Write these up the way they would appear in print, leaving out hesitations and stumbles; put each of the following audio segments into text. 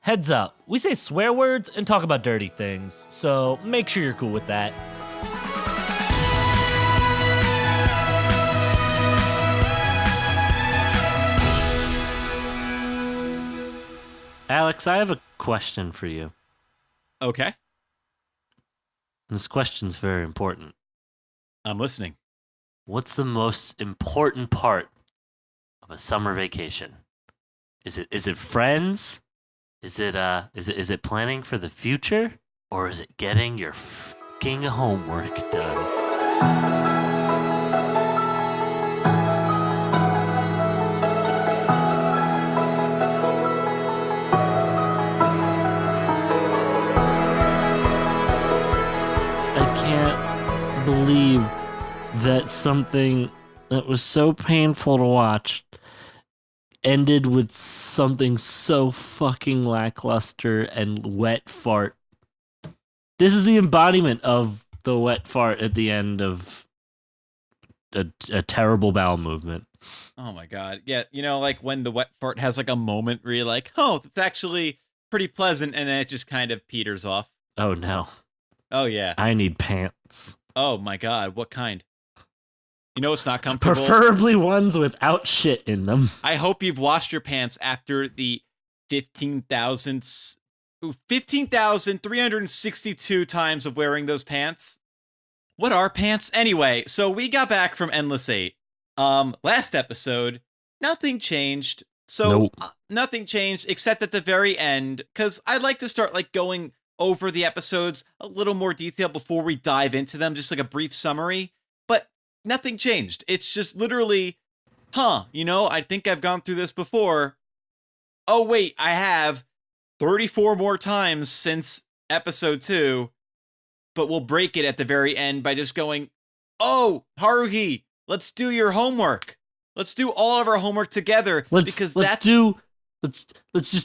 Heads up, we say swear words and talk about dirty things, so make sure you're cool with that. Alex, I have a question for you. Okay, This question's very important. I'm listening. What's the most important part of a summer vacation? Is it friends? Is it planning for the future? Or is it getting your fucking homework done? I can't believe that something that was so painful to watch ended with something so fucking lackluster and wet fart. This is the embodiment of the wet fart at the end of a terrible bowel movement. Oh my god. Yeah, like when the wet fart has like a moment where you're like, oh, that's actually pretty pleasant, and then it just kind of peters off. Oh no. Oh yeah. I need pants. Oh my god, what kind? You know it's not comfortable? Preferably ones without shit in them. I hope you've washed your pants after the 15,362 times of wearing those pants. What are pants? Anyway, so we got back from Endless 8. Last episode, nothing changed. So Nope. Nothing changed except at the very end, because I'd like to start like going over the episodes a little more detail before we dive into them, just like a brief summary. But nothing changed. It's just literally, I think I've gone through this before. Oh wait, I have 34 more times since episode 2. But we'll break it at the very end by just going, oh, Haruhi, let's do your homework. Let's do all of our homework together. Let's just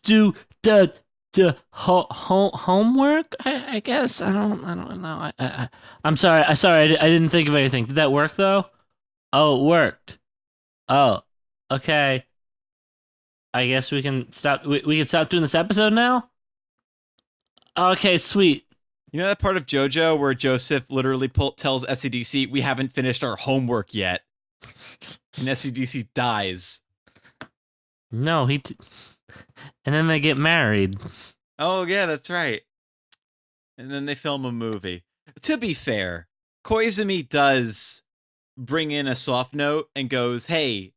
do the homework. I guess I don't know. I'm sorry. I didn't think of anything. Did that work though? Oh, it worked. Oh, okay. I guess we can stop. We can stop doing this episode now. Okay, sweet. You know that part of JoJo where Joseph literally tells SCDC, we haven't finished our homework yet. And SCDC dies. No, and then they get married. Oh, yeah, that's right. And then they film a movie. To be fair, Koizumi does bring in a soft note and goes, hey,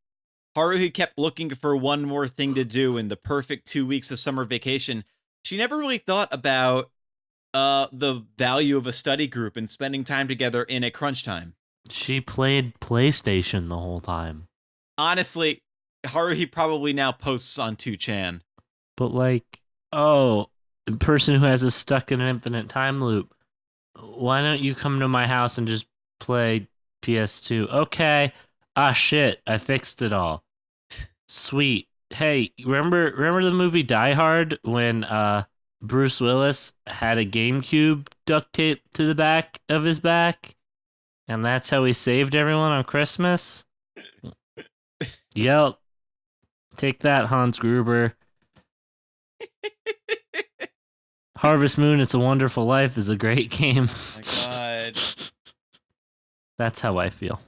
Haruhi kept looking for one more thing to do in the perfect 2 weeks of summer vacation. She never really thought about the value of a study group and spending time together in a crunch time. She played PlayStation the whole time. Honestly, Haruhi probably now posts on 2chan. But like, oh, a person who has us stuck in an infinite time loop, why don't you come to my house and just play PS2? Okay. Ah, shit, I fixed it all. Sweet. Hey, remember the movie Die Hard when Bruce Willis had a GameCube duct taped to the back of his back? And that's how he saved everyone on Christmas? Yep. Take that, Hans Gruber. Harvest Moon, It's a Wonderful Life is a great game. Oh my god. That's how I feel.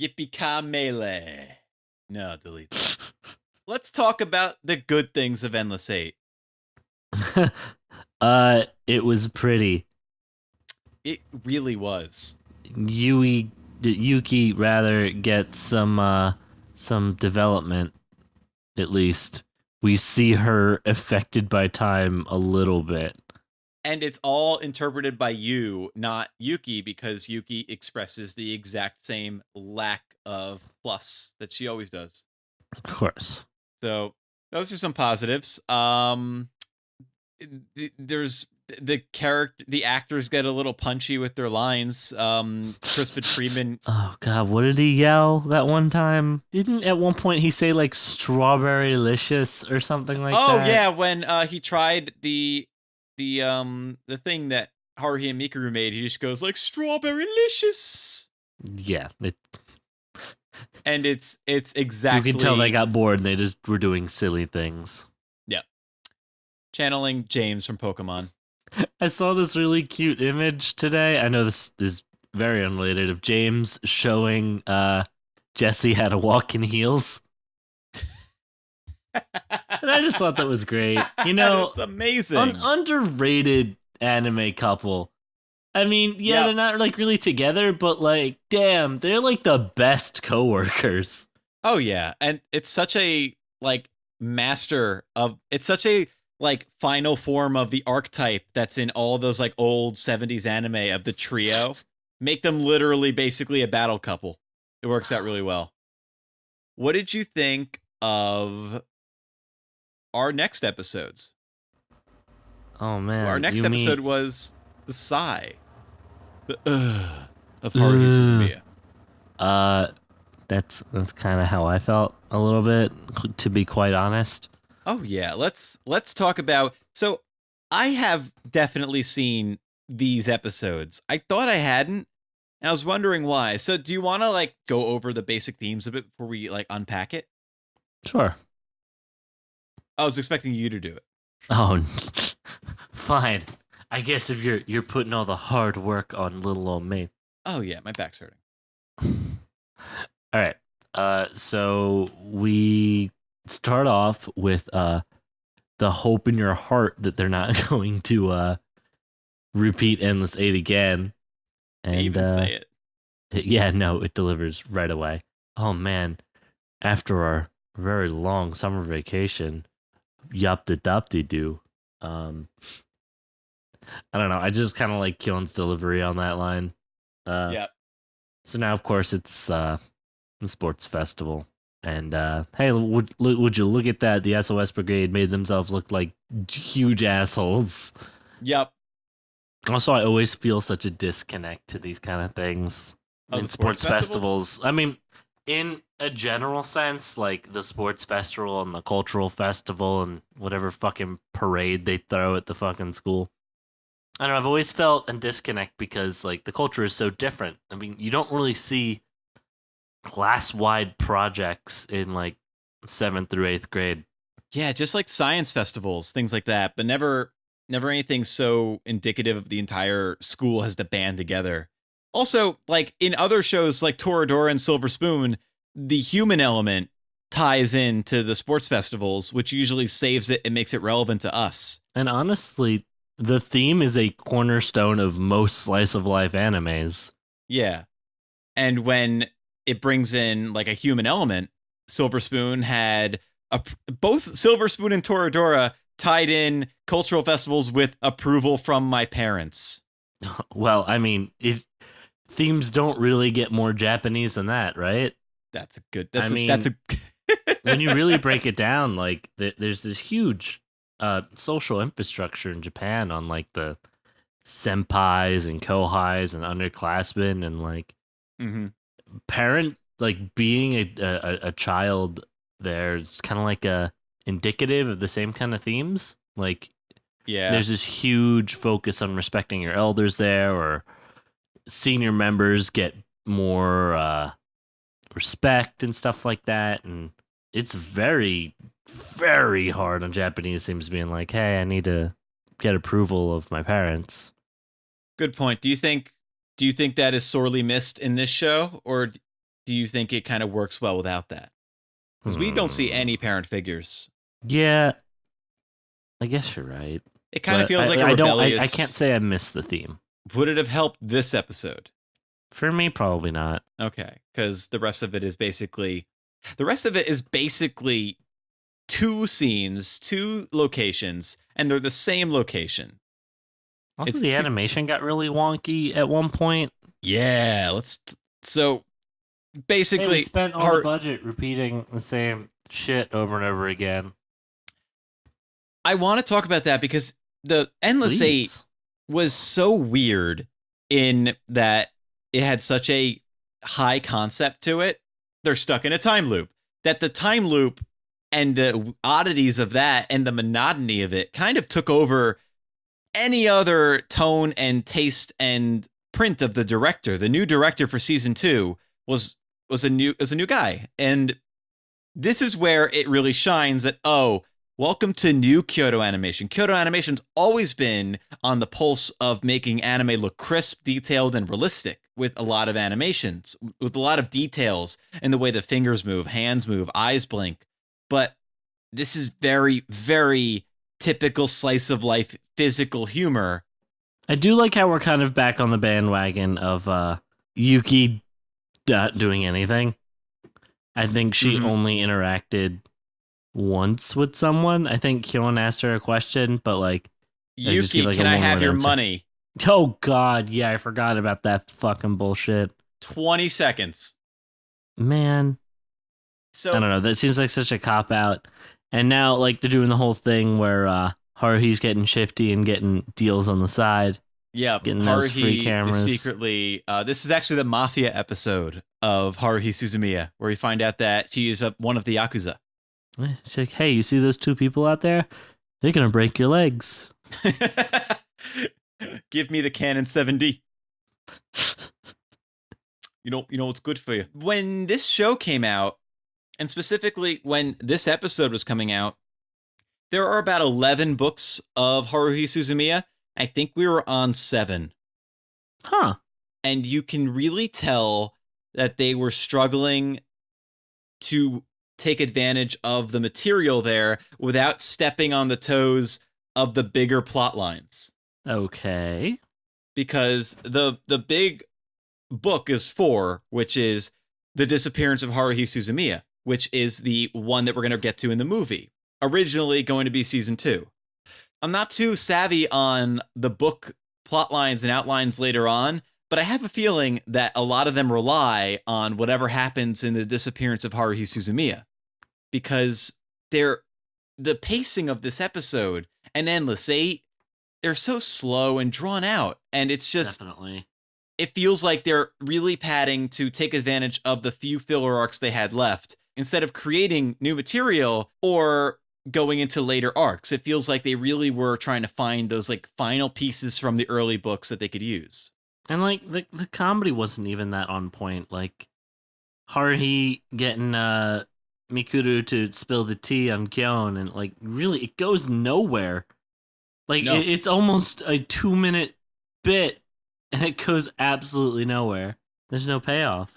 Yippee-ka-melee. No, delete that. Let's talk about the good things of Endless 8. It was pretty. It really was. Yuki rather gets some development, at least. We see her affected by time a little bit. And it's all interpreted by you, not Yuki, because Yuki expresses the exact same lack of plus that she always does. Of course. So those are some positives. There's the actors get a little punchy with their lines. Crispin Freeman. Oh god, what did he yell that one time? Didn't at one point he say like strawberry-licious or something like that? Oh yeah, when he tried the thing that Haruhi and Mikuru made, he just goes like strawberry-licious. Yeah. And it's exactly. You can tell they got bored and they just were doing silly things. Yeah. Channeling James from Pokemon. I saw this really cute image today. I know this is very unrelated of James showing Jesse how to walk in heels. And I just thought that was great. You know, it's amazing. An underrated anime couple. I mean, yeah, Yep. they're not like really together, but like, damn, they're like the best coworkers. Oh yeah, and it's such a like master of it's such a like final form of the archetype that's in all those like old 70s anime of the trio. Make them literally basically a battle couple. It works out really well. What did you think of our next episodes? Oh man, Our next you episode mean- was the sigh. The of Haruhi Suzumiya. That's kind of how I felt a little bit, to be quite honest. Oh yeah, let's talk about. So I have definitely seen these episodes. I thought I hadn't, and I was wondering why. So do you want to like go over the basic themes a bit before we like unpack it? Sure. I was expecting you to do it. Oh, fine. I guess if you're putting all the hard work on little old me. Oh yeah, my back's hurting. All right. So we start off with the hope in your heart that they're not going to repeat Endless Eight again. And I even say it. yeah, no, it delivers right away. Oh man, after our very long summer vacation, yup de dup de doo. I don't know. I just kind of like Kion's delivery on that line. Yeah. So now, of course, it's the sports festival, and hey, would you look at that? The SOS Brigade made themselves look like huge assholes. Yep. Also, I always feel such a disconnect to these kind of things Oh, in the sports festivals. I mean, in a general sense, like the sports festival and the cultural festival and whatever fucking parade they throw at the fucking school. I don't know, I've always felt a disconnect because like the culture is so different. I mean, you don't really see class-wide projects in like 7th through 8th grade. Yeah, just like science festivals, things like that, but never anything so indicative of the entire school has to band together. Also, like in other shows like Toradora and Silver Spoon, the human element ties into the sports festivals, which usually saves it and makes it relevant to us. And honestly, the theme is a cornerstone of most slice of life animes. Yeah. And when it brings in like a human element, Silver Spoon had both Silver Spoon and Toradora tied in cultural festivals with approval from my parents. Well, I mean, themes don't really get more Japanese than that, right? That's a good. When you really break it down, like there's this huge social infrastructure in Japan on like the senpais and kohais and underclassmen and like parent, like being a child there is kind of like a indicative of the same kind of themes. Like, yeah, there's this huge focus on respecting your elders there, or senior members get more respect and stuff like that. And it's very, very hard on Japanese themes being like, hey, I need to get approval of my parents. Good point. Do you think that is sorely missed in this show, or do you think it kind of works well without that? Because we don't see any parent figures. Yeah, I guess you're right. It kind of feels like a rebellious. I can't say I missed the theme. Would it have helped this episode? For me, probably not. Okay, because the rest of it is basically two scenes, two locations, and they're the same location. Also, It's the too- animation got really wonky at one point. Yeah, so Hey, basically we spent all the budget repeating the same shit over and over again. I want to talk about that because the Endless Eight Please. was so weird in that it had such a high concept to it. They're stuck in a time loop. That the time loop and the oddities of that and the monotony of it kind of took over any other tone and taste and print of the director. The new director for season 2 was a new guy, and this is where it really shines. That Welcome to new Kyoto Animation. Kyoto Animation's always been on the pulse of making anime look crisp, detailed, and realistic with a lot of animations, with a lot of details in the way the fingers move, hands move, eyes blink. But this is very, very typical slice of life physical humor. I do like how we're kind of back on the bandwagon of Yuki not doing anything. I think she only interacted once with someone. I think Kyon asked her a question, but like, Yuki, can I have your money? Oh God, yeah, I forgot about that fucking bullshit. 20 seconds. Man. So I don't know. That seems like such a cop out. And now, like, they're doing the whole thing where Haruhi's getting shifty and getting deals on the side. Yeah, getting those free cameras. Is secretly. This is actually the Mafia episode of Haruhi Suzumiya, where we find out that she is one of the Yakuza. She's like, hey, you see those two people out there? They're going to break your legs. Give me the Canon 7D. You know what's good for you. When this show came out, and specifically when this episode was coming out, there are about 11 books of Haruhi Suzumiya. I think we were on 7. Huh. And you can really tell that they were struggling to take advantage of the material there without stepping on the toes of the bigger plot lines. Okay. Because the big book is 4, which is The Disappearance of Haruhi Suzumiya, which is the one that we're going to get to in the movie. Originally going to be season 2. I'm not too savvy on the book plot lines and outlines later on, but I have a feeling that a lot of them rely on whatever happens in The Disappearance of Haruhi Suzumiya, because the pacing of this episode and Endless 8, they're so slow and drawn out, and it's just definitely. It feels like they're really padding to take advantage of the few filler arcs they had left instead of creating new material or going into later arcs. It feels like they really were trying to find those like final pieces from the early books that they could use. And like the comedy wasn't even that on point. Like Haruhi getting Mikuru to spill the tea on Kyon, and like really it goes nowhere. Like No. It's almost a 2-minute bit and it goes absolutely nowhere. There's no payoff.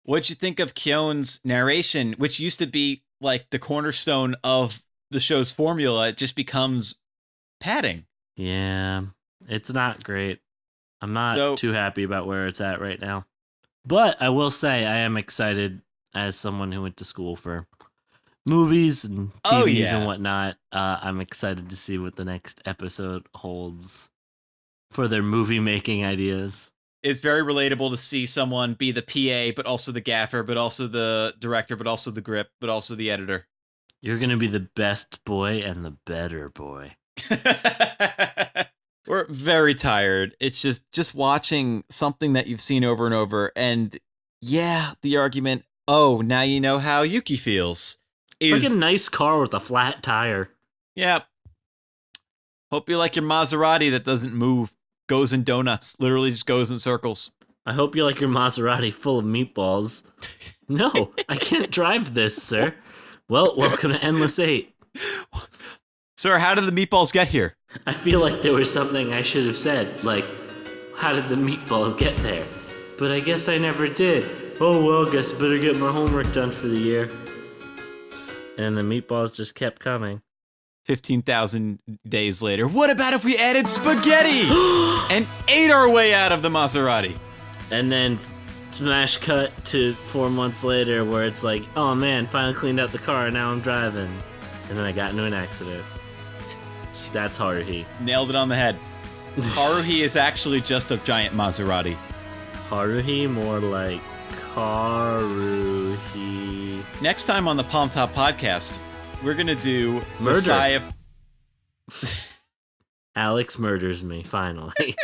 What'd you think of Kyon's narration, which used to be like the cornerstone of the show's formula? It just becomes padding. Yeah, it's not great. I'm not too happy about where it's at right now. But I will say I am excited as someone who went to school for movies and TVs and whatnot. I'm excited to see what the next episode holds for their movie making ideas. It's very relatable to see someone be the PA, but also the gaffer, but also the director, but also the grip, but also the editor. You're going to be the best boy and the better boy. We're very tired. It's just watching something that you've seen over and over. And yeah, the argument, oh, now you know how Yuki feels. It's like a nice car with a flat tire. Yeah. Hope you like your Maserati that doesn't move. Goes in donuts. Literally just goes in circles. I hope you like your Maserati full of meatballs. No, I can't drive this, sir. Well, welcome to Endless 8. Sir, how did the meatballs get here? I feel like there was something I should have said, like, how did the meatballs get there? But I guess I never did. Oh, well, guess I better get my homework done for the year. And the meatballs just kept coming. 15,000 days later. What about if we added spaghetti and ate our way out of the Maserati? And then smash cut to 4 months later where it's like, oh man, finally cleaned out the car and now I'm driving. And then I got into an accident. That's Haruhi. Nailed it on the head. Haruhi is actually just a giant Maserati. Haruhi, more like Haruhi. Next time on the Palmtop podcast, we're going to do Murder. Messiah. Alex murders me, finally.